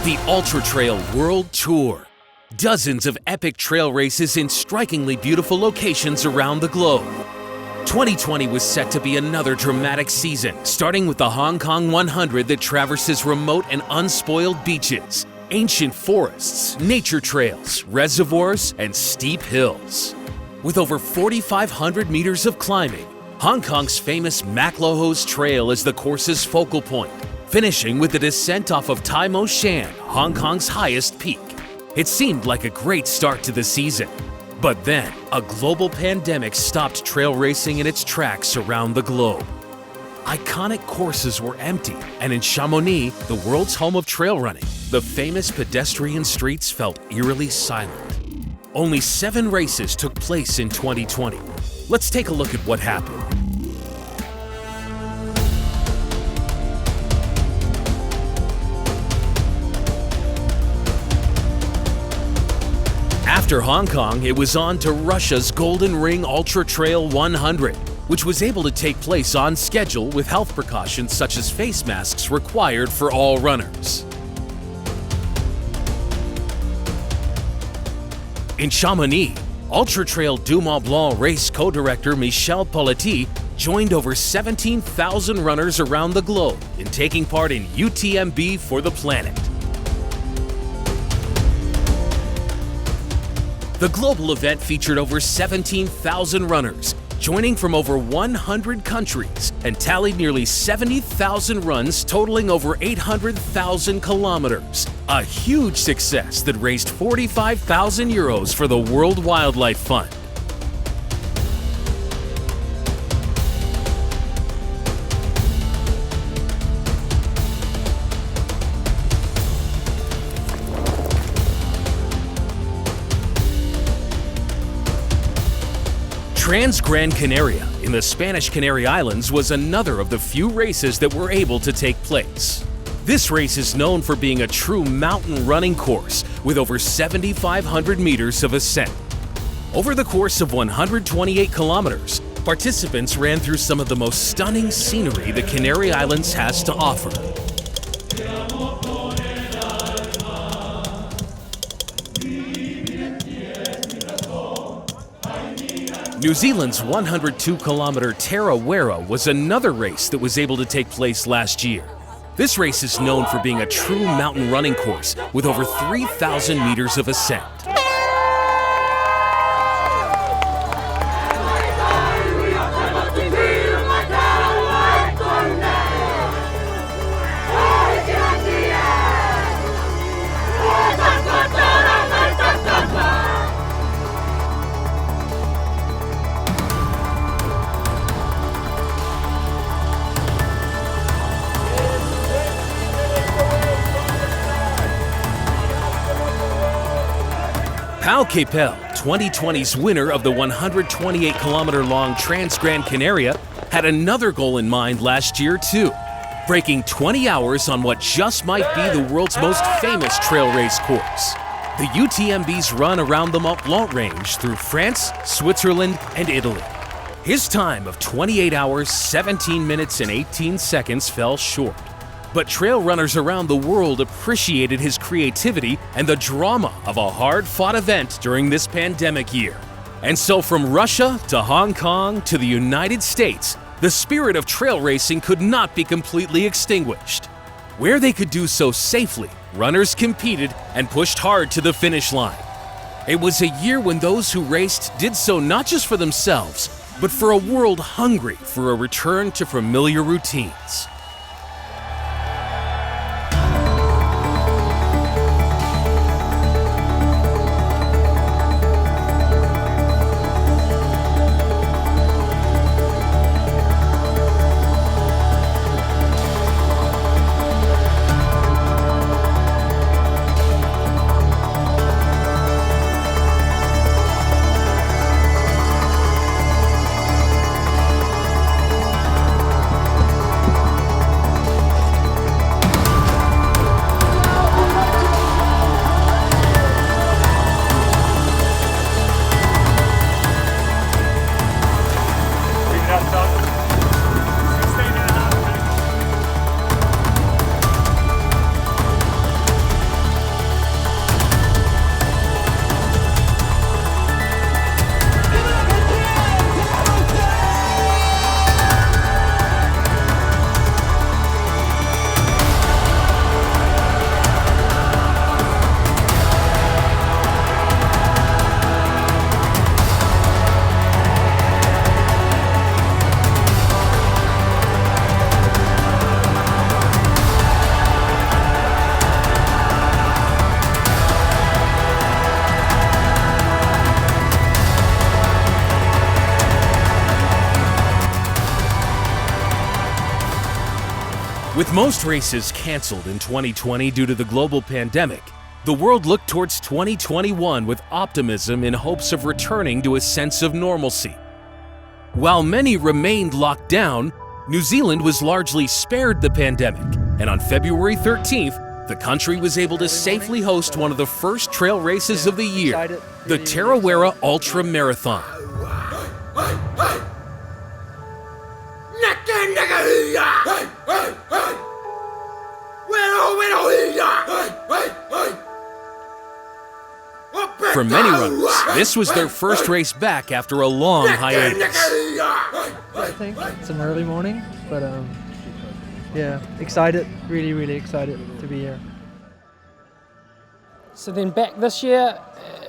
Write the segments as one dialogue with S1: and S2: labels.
S1: The Ultra Trail World Tour. Dozens of epic trail races in strikingly beautiful locations around the globe. 2020 was set to be another dramatic season, starting with the Hong Kong 100 that traverses remote and unspoiled beaches, ancient forests, nature trails, reservoirs, and steep hills. With over 4,500 meters of climbing, Hong Kong's famous Maclohos Trail is the course's focal point, finishing with the descent off of Tai Mo Shan, Hong Kong's highest peak. It seemed like a great start to the season. But then, a global pandemic stopped trail racing in its tracks around the globe. Iconic courses were empty, and in Chamonix, the world's home of trail running, the famous pedestrian streets felt eerily silent. Only 7 races took place in 2020. Let's take a look at what happened. After Hong Kong, it was on to Russia's Golden Ring Ultra Trail 100, which was able to take place on schedule with health precautions such as face masks required for all runners. In Chamonix, Ultra Trail du Mont Blanc race co-director Michel Politi joined over 17,000 runners around the globe in taking part in UTMB for the Planet. The global event featured over 17,000 runners, joining from over 100 countries, and tallied nearly 70,000 runs totaling over 800,000 kilometers. A huge success that raised 45,000 euros for the World Wildlife Fund. Trans-Gran Canaria in the Spanish Canary Islands was another of the few races that were able to take place. This race is known for being a true mountain running course with over 7,500 meters of ascent. Over the course of 128 kilometers, participants ran through some of the most stunning scenery the Canary Islands has to offer. New Zealand's 102-kilometer Tarawera was another race that was able to take place last year. This race is known for being a true mountain running course with over 3,000 meters of ascent. Pau Capel, 2020's winner of the 128-kilometer-long Trans-Gran Canaria, had another goal in mind last year too, breaking 20 hours on what just might be the world's most famous trail race course. The UTMB's run around the Mont Blanc range through France, Switzerland, and Italy. His time of 28 hours, 17 minutes, and 18 seconds fell short. But trail runners around the world appreciated his creativity and the drama of a hard-fought event during this pandemic year. And so from Russia to Hong Kong to the United States, the spirit of trail racing could not be completely extinguished. Where they could do so safely, runners competed and pushed hard to the finish line. It was a year when those who raced did so not just for themselves, but for a world hungry for a return to familiar routines. With most races canceled in 2020 due to the global pandemic, the world looked towards 2021 with optimism in hopes of returning to a sense of normalcy. While many remained locked down, New Zealand was largely spared the pandemic, and on February 13th, the country was able to safely host one of the first trail races of the year, the Tarawera ultramarathon. For many runners, this was their first race back after a long hiatus.
S2: I think it's an early morning, but yeah, excited, really excited to be here.
S3: So then back this year,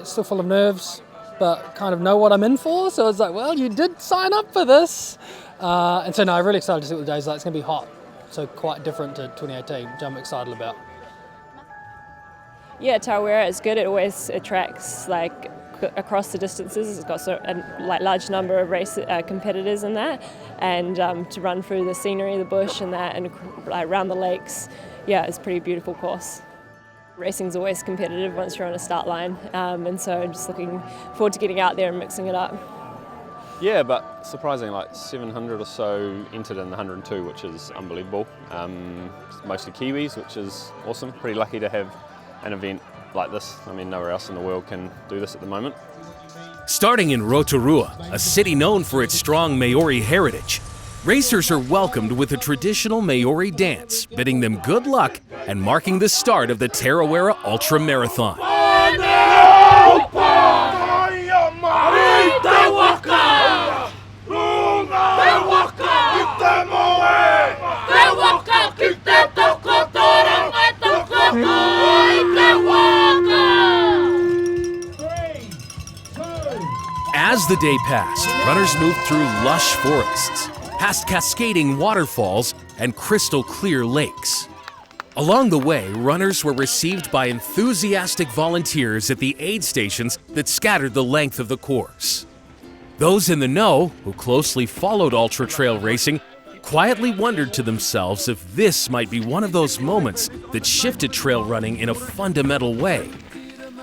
S3: still full of nerves, but kind of know what I'm in for. So it's like, well, you did sign up for this. And so no, I'm really excited to see what the day's like. It's going to be hot, so quite different to 2018, which I'm excited about.
S4: Yeah, Tarawera is good. It always attracts like across the distances. It's got a large number of race competitors in that, and to run through the scenery, the bush, and that, and around the lakes. Yeah, it's a pretty beautiful course. Racing's always competitive once you're on a start line, and so I'm just looking forward to getting out there and mixing it up.
S5: Yeah, but surprising, like 700 or so entered in the 102, which is unbelievable. Mostly Kiwis, which is awesome. Pretty lucky to have an event like this. I mean, nowhere else in the world can do this at the moment.
S1: Starting in Rotorua, a city known for its strong Maori heritage, racers are welcomed with a traditional Maori dance, bidding them good luck and marking the start of the Tarawera ultramarathon. As the day passed, runners moved through lush forests, past cascading waterfalls and crystal clear lakes. Along the way, runners were received by enthusiastic volunteers at the aid stations that scattered the length of the course. Those in the know, who closely followed ultra trail racing, quietly wondered to themselves if this might be one of those moments that shifted trail running in a fundamental way.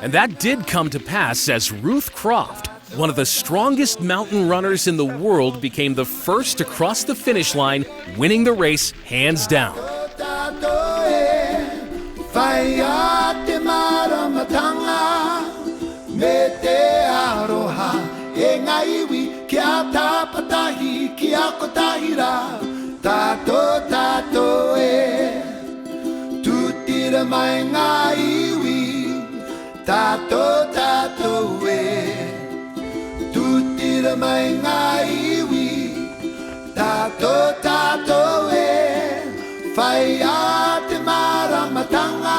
S1: And that did come to pass as Ruth Croft, one of the strongest mountain runners in the world, became the first to cross the finish line, winning the race hands down.
S6: Mai ngai wi tato e fai a te maramatanga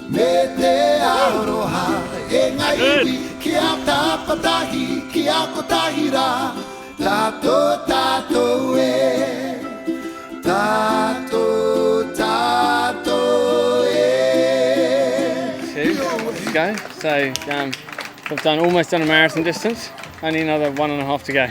S6: me te aroha e ngai wi ki a tapatahi ki a kotahira tato e tato e.
S7: Let's go. So I've almost done a marathon distance. Only another 1.5 to go.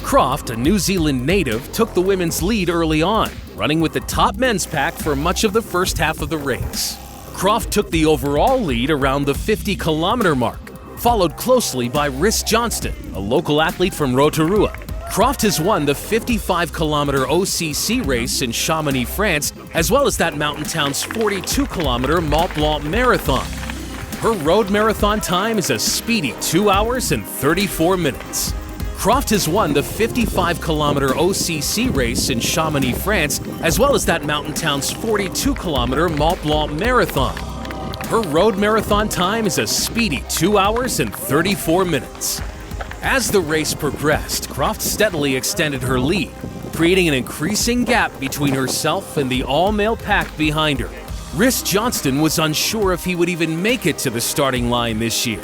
S1: Croft, a New Zealand native, took the women's lead early on, running with the top men's pack for much of the first half of the race. Croft took the overall lead around the 50-kilometer mark, followed closely by Rhys Johnston, a local athlete from Rotorua. Croft has won the 55-kilometer OCC race in Chamonix, France, as well as that mountain town's 42-kilometer Mont Blanc marathon. Her road marathon time is a speedy 2 hours and 34 minutes. Croft has won the 55-kilometer OCC race in Chamonix, France, as well as that mountain town's 42-kilometer Mont Blanc Marathon. Her road marathon time is a speedy 2 hours and 34 minutes. As the race progressed, Croft steadily extended her lead, creating an increasing gap between herself and the all-male pack behind her. Rhys Johnston was unsure if he would even make it to the starting line this year.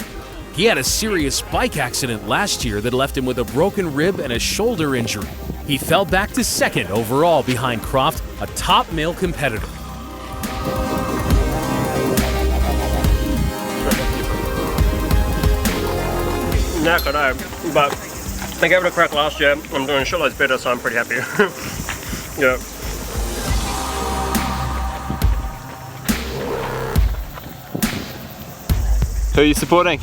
S1: He had a serious bike accident last year that left him with a broken rib and a shoulder injury. He fell back to second overall behind Croft, a top male competitor.
S8: Knack, I know, but I gave it a crack last year. I'm doing shitloads better, so I'm pretty happy. Yeah.
S5: Who are you supporting?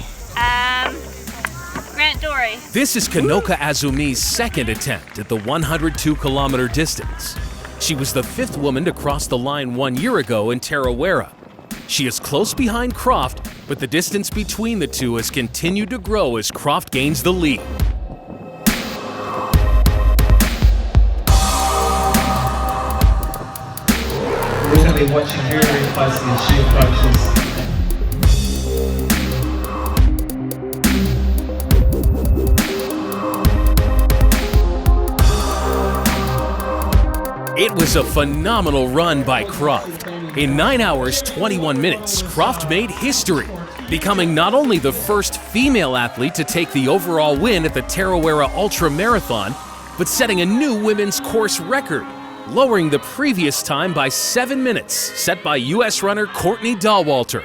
S9: Grant Dory.
S1: This is Kanoka Azumi's second attempt at the 102-kilometer distance. She was the 5th woman to cross the line 1 year ago in Tarawera. She is close behind Croft, but the distance between the two has continued to grow as Croft gains the lead.
S10: We're going to be watching very, very closely as she approaches.
S1: It was a phenomenal run by Croft. In 9 hours, 21 minutes, Croft made history, becoming not only the first female athlete to take the overall win at the Tarawera ultramarathon, but setting a new women's course record, lowering the previous time by 7 minutes, set by U.S. runner Courtney Dauwalter.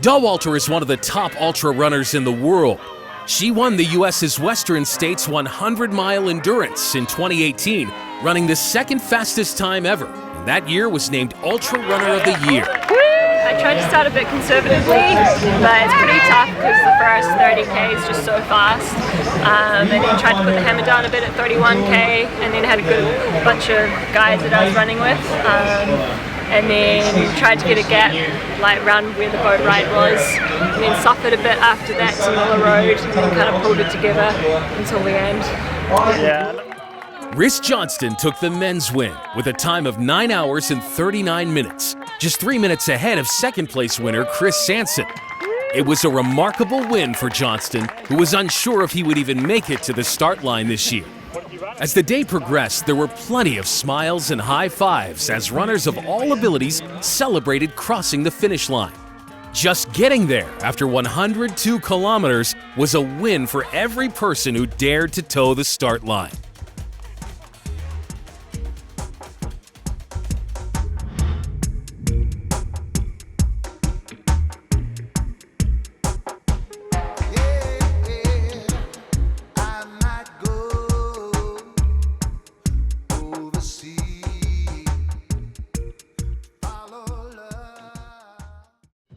S1: Dauwalter is one of the top ultra runners in the world. She won the U.S.'s Western States 100-mile endurance in 2018, running the second fastest time ever, and that year was named Ultra Runner of the Year.
S4: I tried to start a bit conservatively, but it's pretty tough because the first 30k is just so fast. And then tried to put the hammer down a bit at 31k, and then had a good bunch of guys that I was running with. And then tried to get a gap like around where the boat ride was, and then suffered a bit after that to Miller Road, and then kind of pulled it together until the end.
S8: Yeah.
S1: Rhys Johnston took the men's win with a time of 9 hours and 39 minutes, just 3 minutes ahead of second place winner Chris Sanson. It was a remarkable win for Johnston, who was unsure if he would even make it to the start line this year. As the day progressed, there were plenty of smiles and high fives as runners of all abilities celebrated crossing the finish line. Just getting there after 102 kilometers was a win for every person who dared to toe the start line.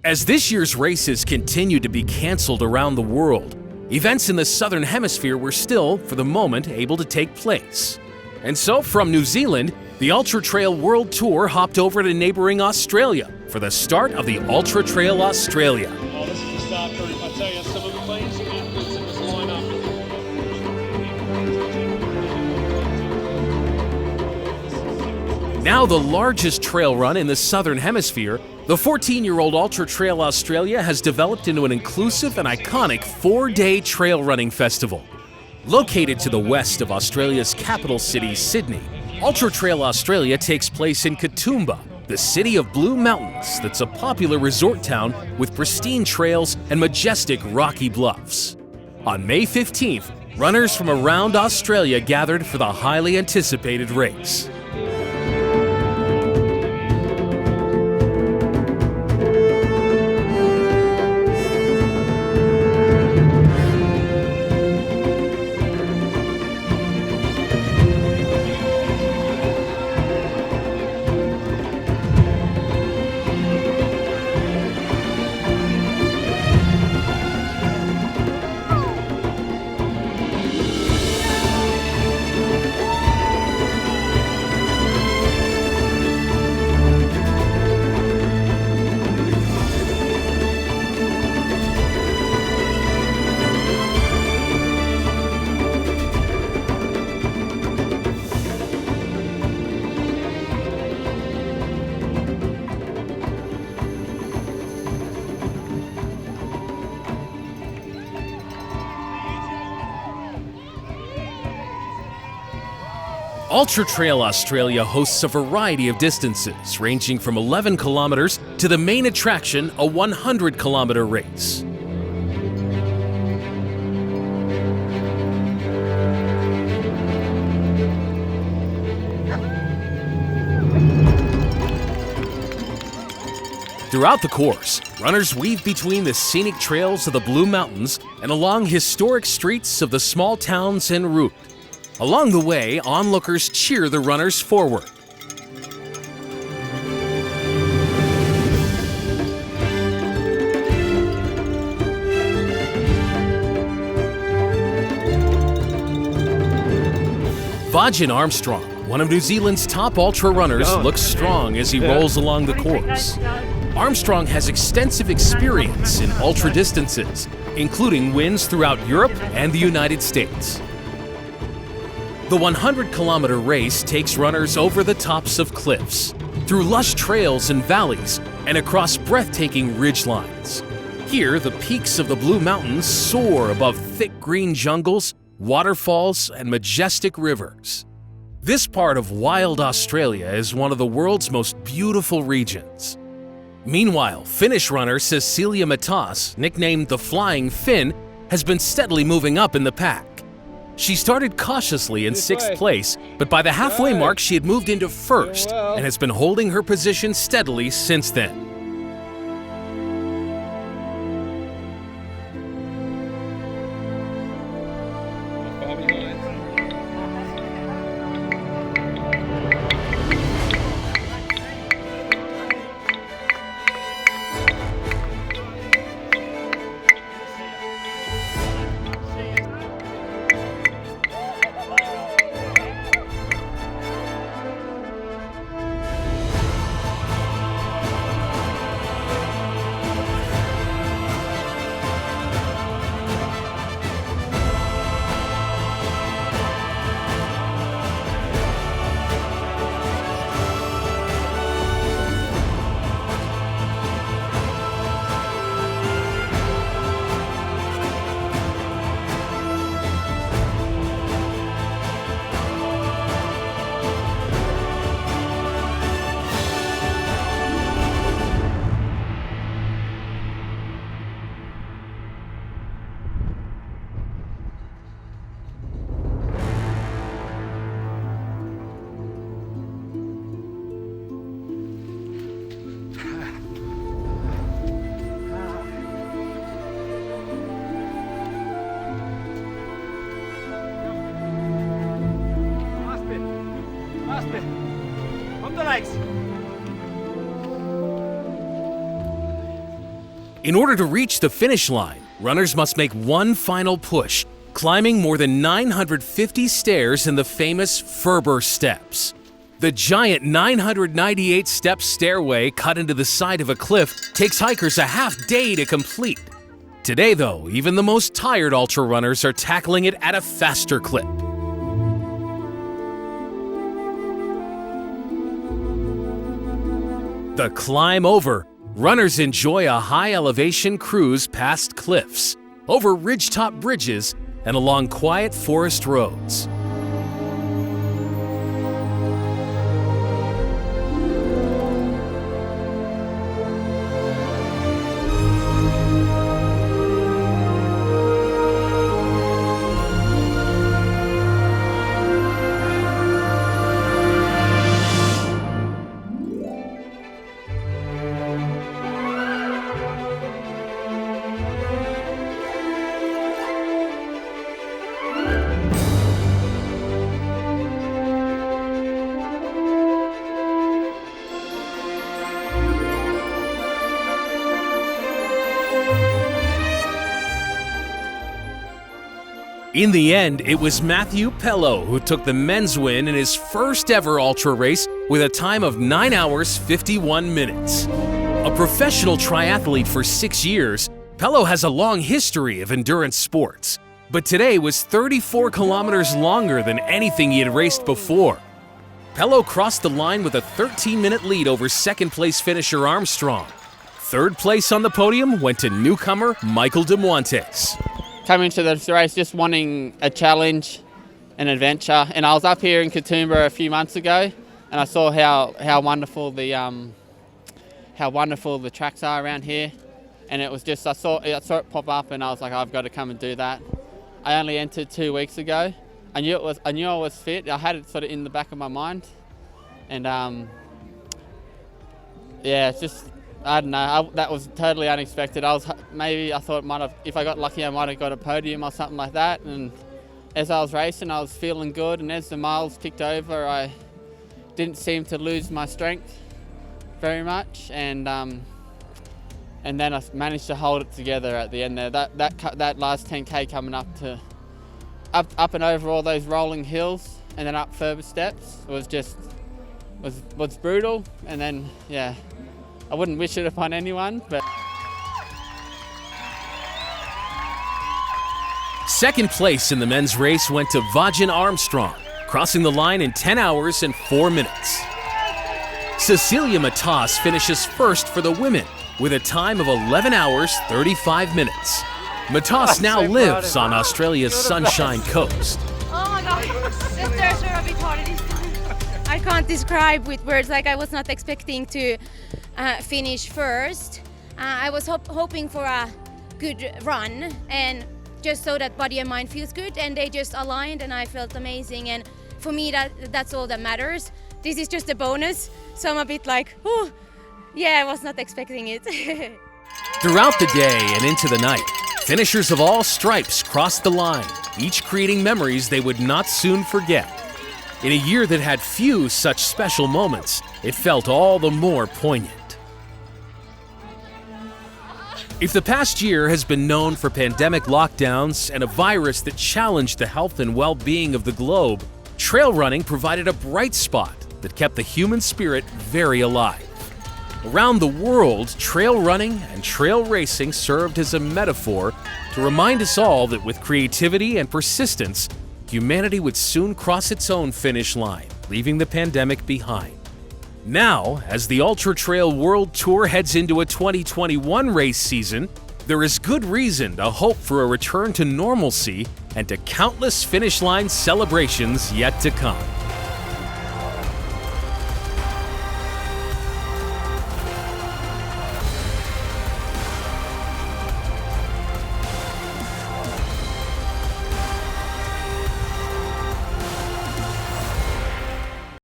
S1: As this year's races continued to be canceled around the world, events in the Southern Hemisphere were still, for the moment, able to take place. And so, from New Zealand, the Ultra Trail World Tour hopped over to neighboring Australia for the start of the Ultra Trail Australia.
S11: Oh, this is the start group. I tell you, some of the clean athletes in this lineup.
S1: Now the largest trail run in the Southern Hemisphere, the 14-year-old Ultra Trail Australia has developed into an inclusive and iconic 4-day trail running festival. Located to the west of Australia's capital city, Sydney, Ultra Trail Australia takes place in Katoomba, the city of blue mountains that's a popular resort town with pristine trails and majestic rocky bluffs. On May 15th, runners from around Australia gathered for the highly anticipated race. Ultra Trail Australia hosts a variety of distances, ranging from 11 kilometers to the main attraction, a 100-kilometer race. Throughout the course, runners weave between the scenic trails of the Blue Mountains and along historic streets of the small towns en route. Along the way, onlookers cheer the runners forward. Vaughan Armstrong, one of New Zealand's top ultra runners, looks strong as he rolls along the course. Armstrong has extensive experience in ultra distances, including wins throughout Europe and the United States. The 100-kilometer race takes runners over the tops of cliffs, through lush trails and valleys, and across breathtaking ridgelines. Here, the peaks of the Blue Mountains soar above thick green jungles, waterfalls, and majestic rivers. This part of wild Australia is one of the world's most beautiful regions. Meanwhile, Finnish runner Cecilia Matas, nicknamed the Flying Finn, has been steadily moving up in the pack. She started cautiously in 6th place, but by the halfway mark she had moved into 1st and has been holding her position steadily since then. In order to reach the finish line, runners must make one final push, climbing more than 950 stairs in the famous Ferber Steps. The giant 998-step stairway cut into the side of a cliff takes hikers a half day to complete. Today, though, even the most tired ultra runners are tackling it at a faster clip. The climb over, runners enjoy a high-elevation cruise past cliffs, over ridgetop bridges, and along quiet forest roads. In the end, it was Matthew Pello who took the men's win in his first ever ultra race with a time of 9 hours 51 minutes. A professional triathlete for 6 years, Pello has a long history of endurance sports, but today was 34 kilometers longer than anything he had raced before. Pello crossed the line with a 13-minute lead over second-place finisher Armstrong. Third place on the podium went to newcomer Michael de Montes.
S7: Coming to this race just wanting a challenge an adventure. And I was up here in Katoomba a few months ago, and I saw how wonderful the tracks are around here. And it was just, I saw it pop up, and I was like, I've got to come and do that. I only entered 2 weeks ago. I knew I was fit. I had it sort of in the back of my mind, and yeah, it's just, I don't know. That was totally unexpected. I thought if I got lucky, I might have got a podium or something like that. And as I was racing, I was feeling good, and as the miles ticked over, I didn't seem to lose my strength very much, and then I managed to hold it together at the end there. That last 10K coming up and over all those rolling hills and then up further steps was brutal. And then, yeah, I wouldn't wish it upon anyone, but.
S1: Second place in the men's race went to Vajan Armstrong, crossing the line in 10 hours and 4 minutes. Cecilia Matas finishes first for the women with a time of 11 hours 35 minutes. Matas now lives on Australia's Sunshine Coast.
S9: Oh my God, sisters are a bit hard this time. I can't describe with words, like I was not expecting to finish first. I was hoping for a good run, and just so that body and mind feels good, and they just aligned, and I felt amazing. And for me, that's all that matters. This is just a bonus, so I'm a bit like, oh, yeah, I was not expecting it.
S1: Throughout the day and into the night, finishers of all stripes crossed the line, each creating memories they would not soon forget. In a year that had few such special moments, it felt all the more poignant. If the past year has been known for pandemic lockdowns and a virus that challenged the health and well-being of the globe, trail running provided a bright spot that kept the human spirit very alive. Around the world, trail running and trail racing served as a metaphor to remind us all that with creativity and persistence, humanity would soon cross its own finish line, leaving the pandemic behind. Now, as the Ultra Trail World Tour heads into a 2021 race season, there is good reason to hope for a return to normalcy and to countless finish line celebrations yet to come.